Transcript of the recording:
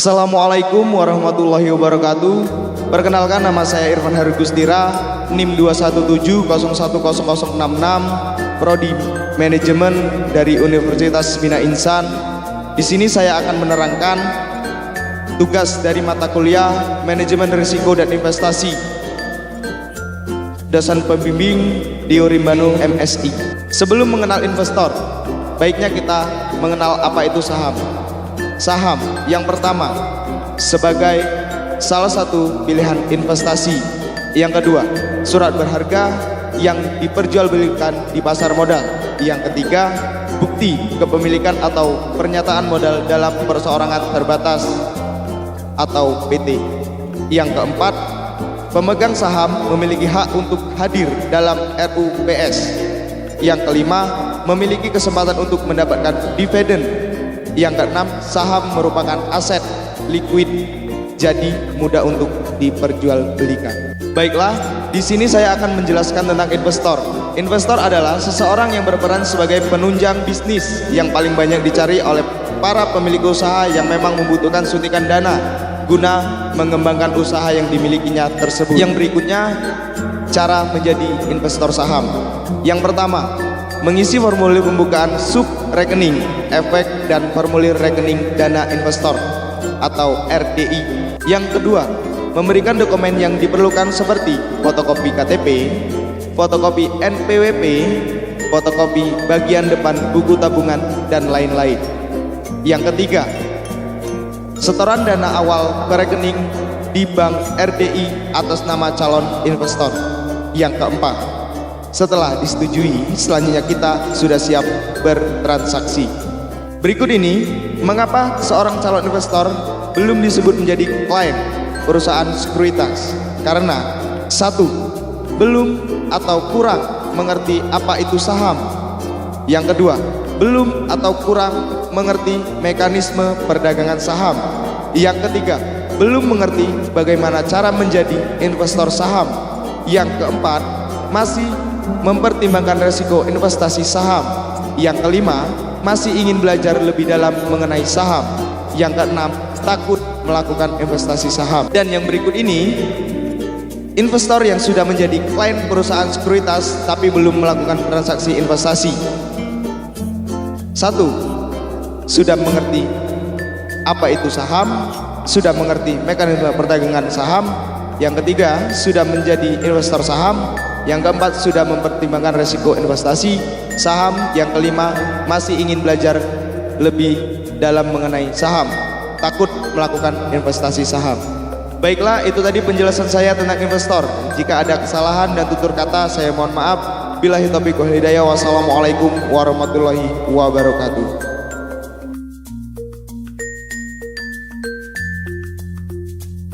Assalamualaikum warahmatullahi wabarakatuh. Perkenalkan, nama saya Irfan Heru Gustira, NIM 217010066, Prodi Manajemen dari Universitas Bina Insan. Di sini saya akan menerangkan tugas dari mata kuliah Manajemen Risiko dan Investasi, dosen pembimbing Dio Rimbanu MSI. Sebelum mengenal investor, baiknya kita mengenal apa itu saham. Saham yang pertama sebagai salah satu pilihan investasi. Yang kedua, surat berharga yang diperjualbelikan di pasar modal. Yang ketiga, bukti kepemilikan atau pernyataan modal dalam perseorangan terbatas atau PT. Yang keempat, pemegang saham memiliki hak untuk hadir dalam RUPS. Yang kelima, memiliki kesempatan untuk mendapatkan dividen. Yang keenam, saham merupakan aset liquid, jadi mudah untuk diperjualbelikan. Baiklah, di sini saya akan menjelaskan tentang investor. Investor adalah seseorang yang berperan sebagai penunjang bisnis yang paling banyak dicari oleh para pemilik usaha yang memang membutuhkan suntikan dana guna mengembangkan usaha yang dimilikinya tersebut. Yang berikutnya, cara menjadi investor saham. Yang pertama, mengisi formulir pembukaan sub rekening efek dan formulir rekening dana investor atau RDI. Yang kedua, memberikan dokumen yang diperlukan seperti fotokopi KTP, fotokopi NPWP, fotokopi bagian depan buku tabungan, dan lain-lain. Yang ketiga, setoran dana awal ke rekening di bank RDI atas nama calon investor. Yang keempat, setelah disetujui, selanjutnya kita sudah siap bertransaksi. Berikut ini mengapa seorang calon investor belum disebut menjadi klien perusahaan sekuritas. Karena satu, belum atau kurang mengerti apa itu saham. Yang kedua, belum atau kurang mengerti mekanisme perdagangan saham. Yang ketiga, belum mengerti bagaimana cara menjadi investor saham. Yang keempat, masih mempertimbangkan resiko investasi saham. Yang kelima, masih ingin belajar lebih dalam mengenai saham. Yang keenam, takut melakukan investasi saham. Dan yang berikut ini, investor yang sudah menjadi klien perusahaan sekuritas tapi belum melakukan transaksi investasi. Satu, sudah mengerti apa itu saham, sudah mengerti mekanisme perdagangan saham. Yang ketiga, sudah menjadi investor saham. Yang keempat, sudah mempertimbangkan resiko investasi saham. Yang kelima, masih ingin belajar lebih dalam mengenai saham, takut melakukan investasi saham. Baiklah, itu tadi penjelasan saya tentang investor. Jika ada kesalahan dan tutur kata, saya mohon maaf. Billahi taufiq wal hidayah. Wassalamualaikum warahmatullahi wabarakatuh.